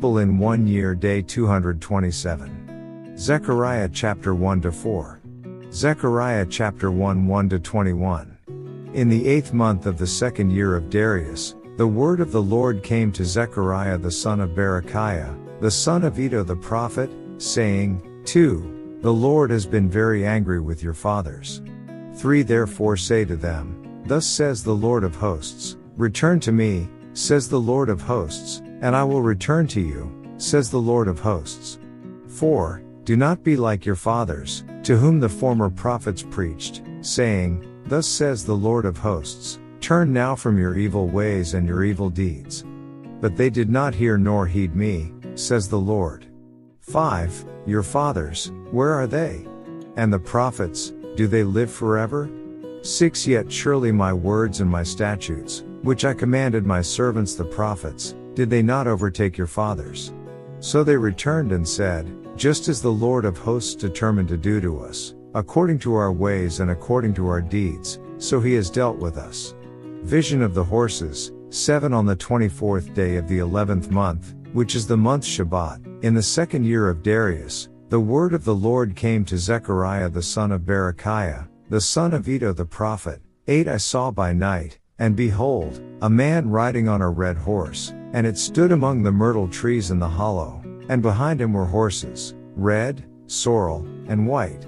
Bible in 1 year, day 227. Zechariah chapter 1-4. Zechariah chapter 1:1-21. In the 8th month of the 2nd year of Darius, the word of the Lord came to Zechariah the son of Berechiah, the son of Iddo the prophet, saying, 2. The Lord has been very angry with your fathers. 3. Therefore say to them, Thus says the Lord of hosts, Return to me, says the Lord of hosts, and I will return to you, says the Lord of hosts. 4. Do not be like your fathers, to whom the former prophets preached, saying, Thus says the Lord of hosts, Turn now from your evil ways and your evil deeds. But they did not hear nor heed me, says the Lord. 5. Your fathers, where are they? And the prophets, do they live forever? 6. Yet surely my words and my statutes, which I commanded my servants the prophets, did they not overtake your fathers? So they returned and said, Just as the Lord of hosts determined to do to us, according to our ways and according to our deeds, so he has dealt with us. Vision of the horses. 7. On the 24th day of the 11th month, which is the month Shabbat, in the 2nd year of Darius, the word of the Lord came to Zechariah the son of Berechiah, the son of Iddo the prophet. 8. I saw by night, and behold, a man riding on a red horse, and it stood among the myrtle trees in the hollow, and behind him were horses, red, sorrel, and white.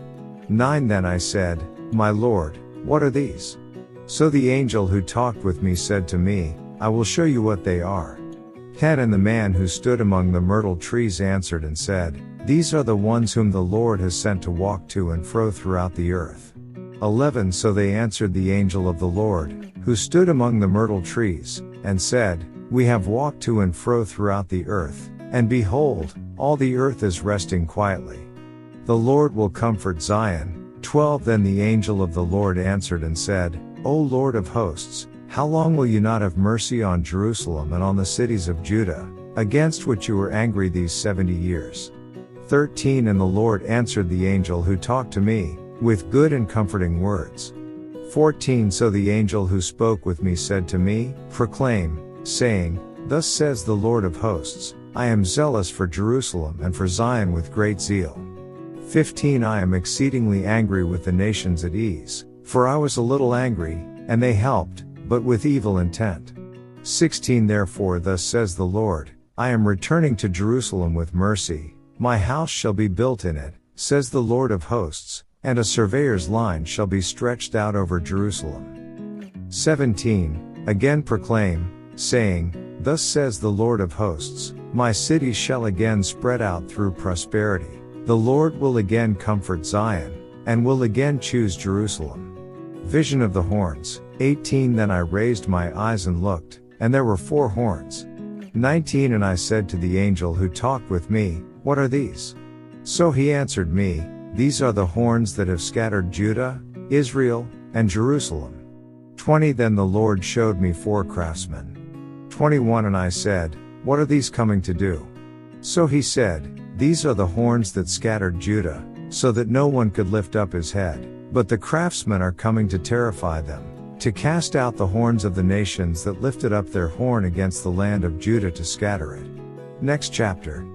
9. Then I said, My Lord, what are these? So the angel who talked with me said to me, I will show you what they are. 10. And the man who stood among the myrtle trees answered and said, These are the ones whom the Lord has sent to walk to and fro throughout the earth. 11. So they answered the angel of the Lord, who stood among the myrtle trees, and said, We have walked to and fro throughout the earth, and behold, all the earth is resting quietly. The Lord will comfort Zion. 12. Then the angel of the Lord answered and said, O Lord of hosts, how long will you not have mercy on Jerusalem and on the cities of Judah, against which you were angry these 70 years? 13. And the Lord answered the angel who talked to me, with good and comforting words. 14. So the angel who spoke with me said to me, Proclaim, saying, Thus says the Lord of hosts, I am zealous for Jerusalem and for Zion with great zeal. 15. I am exceedingly angry with the nations at ease, for I was a little angry, and they helped, but with evil intent. 16. Therefore thus says the Lord, I am returning to Jerusalem with mercy, my house shall be built in it, says the Lord of hosts, and a surveyor's line shall be stretched out over Jerusalem. 17. Again proclaim, saying, Thus says the Lord of hosts, My city shall again spread out through prosperity, the Lord will again comfort Zion, and will again choose Jerusalem. Vision of the horns. 18. Then I raised my eyes and looked, and there were 4 horns. 19. And I said to the angel who talked with me, What are these? So he answered me, These are the horns that have scattered Judah, Israel, and Jerusalem. 20. Then the Lord showed me 4 craftsmen. 21. And I said, What are these coming to do? So he said, These are the horns that scattered Judah, so that no one could lift up his head, but the craftsmen are coming to terrify them, to cast out the horns of the nations that lifted up their horn against the land of Judah to scatter it. Next chapter.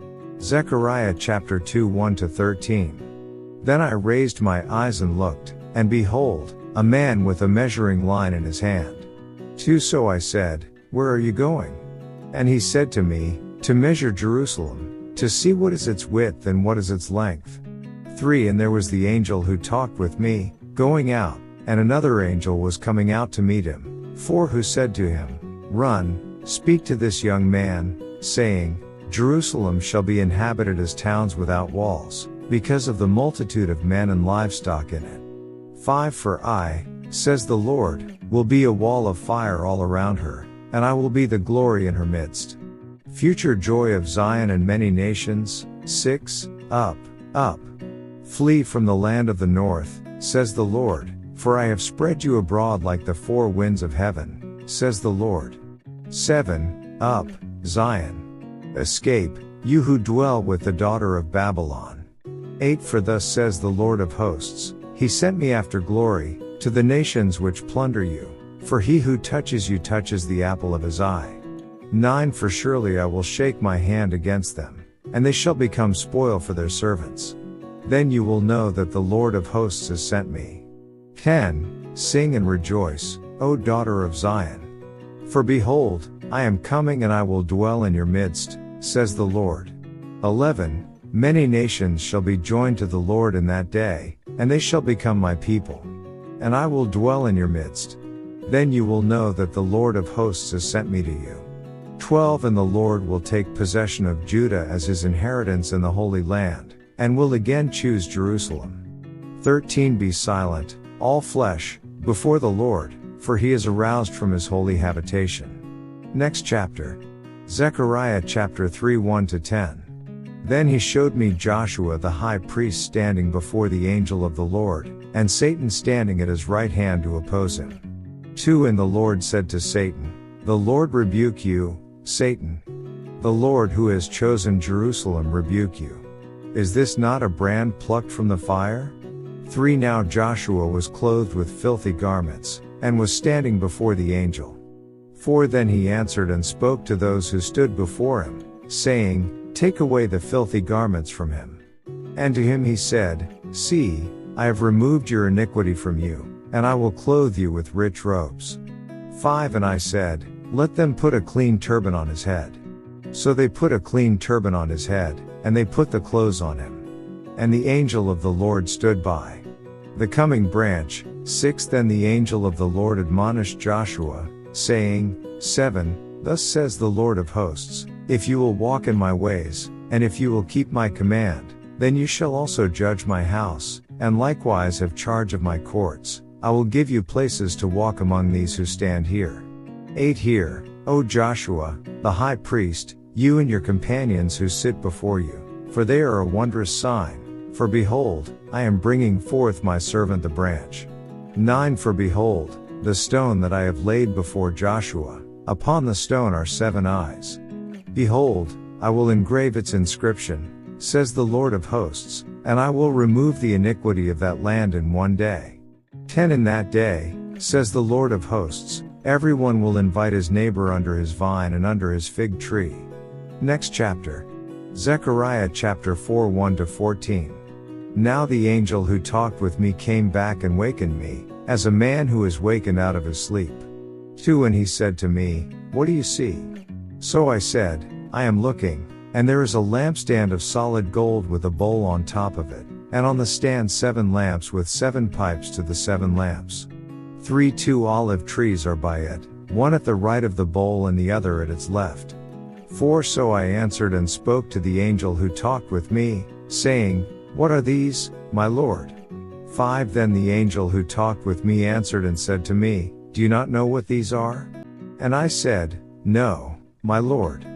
Zechariah chapter 2:1-13. Then I raised my eyes and looked, and behold, a man with a measuring line in his hand. 2. So I said, Where are you going? And he said to me, To measure Jerusalem, to see what is its width and what is its length. 3. And there was the angel who talked with me, going out, and another angel was coming out to meet him. 4. Who said to him, Run, speak to this young man, saying, Jerusalem shall be inhabited as towns without walls, because of the multitude of men and livestock in it. 5. For I, says the Lord, will be a wall of fire all around her, and I will be the glory in her midst. Future joy of Zion and many nations. 6. Up, up. Flee from the land of the north, says the Lord, for I have spread you abroad like the 4 winds of heaven, says the Lord. 7. Up, Zion. Escape, you who dwell with the daughter of Babylon. 8. For thus says the Lord of hosts, He sent me after glory, to the nations which plunder you, for he who touches you touches the apple of his eye. 9 For surely I will shake my hand against them, and they shall become spoil for their servants. Then you will know that the Lord of hosts has sent me. 10 Sing and rejoice, O daughter of Zion. For behold, I am coming and I will dwell in your midst, says the Lord. 11 Many nations shall be joined to the Lord in that day, and they shall become my people. And I will dwell in your midst. Then you will know that the Lord of hosts has sent me to you. 12 And the Lord will take possession of Judah as his inheritance in the Holy Land, and will again choose Jerusalem. 13 Be silent, all flesh, before the Lord, for he is aroused from his holy habitation. Next chapter. Zechariah chapter 3 1-10. Then he showed me Joshua the high priest standing before the angel of the Lord, and Satan standing at his right hand to oppose him. 2 And the Lord said to Satan, The Lord rebuke you, Satan. The Lord who has chosen Jerusalem rebuke you. Is this not a brand plucked from the fire? 3 Now Joshua was clothed with filthy garments, and was standing before the angel. 4 Then he answered and spoke to those who stood before him, saying, Take away the filthy garments from him. And to him he said, See, I have removed your iniquity from you, and I will clothe you with rich robes. 5 And I said, Let them put a clean turban on his head. So they put a clean turban on his head, and they put the clothes on him. And the angel of the Lord stood by. The coming branch. 6 Then the angel of the Lord admonished Joshua, saying, 7 Thus says the Lord of hosts, If you will walk in my ways, and if you will keep my command, then you shall also judge my house, and likewise have charge of my courts. I will give you places to walk among these who stand here. 8 Hear, O Joshua, the high priest, you and your companions who sit before you, for they are a wondrous sign. For behold, I am bringing forth my servant the branch. 9 For behold, the stone that I have laid before Joshua, upon the stone are 7 eyes. Behold, I will engrave its inscription, says the Lord of hosts, and I will remove the iniquity of that land in one day. 10 In that day, says the Lord of hosts, everyone will invite his neighbor under his vine and under his fig tree. Next chapter. Zechariah chapter 4 1-14. Now the angel who talked with me came back and wakened me, as a man who is wakened out of his sleep. 2 And he said to me, What do you see? So I said, I am looking, and there is a lampstand of solid gold with a bowl on top of it, and on the stand 7 lamps with 7 pipes to the 7 lamps. 3 2 olive trees are by it, one at the right of the bowl and the other at its left. 4 So I answered and spoke to the angel who talked with me, saying, What are these, my Lord? 5 Then the angel who talked with me answered and said to me, Do you not know what these are? And I said, No, my Lord.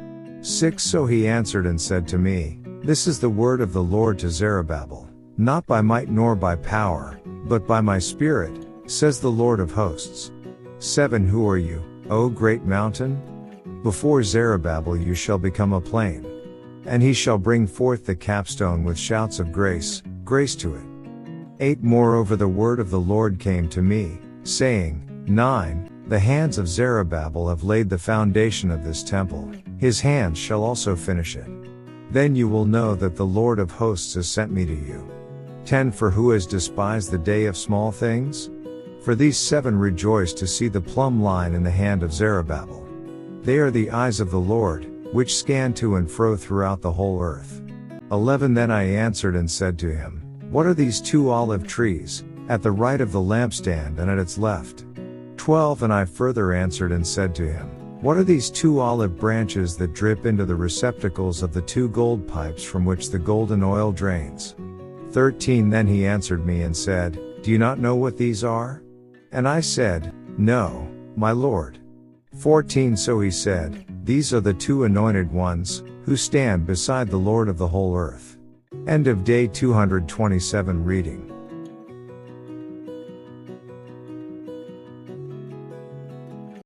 6 So he answered and said to me, This is the word of the Lord to Zerubbabel, not by might nor by power, but by my spirit, says the Lord of hosts. 7 Who are you, O great mountain? Before Zerubbabel you shall become a plain. And he shall bring forth the capstone with shouts of grace, grace to it. 8 Moreover the word of the Lord came to me, saying, 9 The hands of Zerubbabel have laid the foundation of this temple, his hands shall also finish it. Then you will know that the Lord of hosts has sent me to you. 10 For who has despised the day of small things? For these 7 rejoice to see the plumb line in the hand of Zerubbabel. They are the eyes of the Lord, which scan to and fro throughout the whole earth. 11 Then I answered and said to him, What are these 2 olive trees, at the right of the lampstand and at its left? 12 And I further answered and said to him, What are these 2 olive branches that drip into the receptacles of the 2 gold pipes from which the golden oil drains? 13 Then he answered me and said, Do you not know what these are? And I said, No, my Lord. 14 So he said, These are the 2 anointed ones, who stand beside the Lord of the whole earth. End of day 227 reading.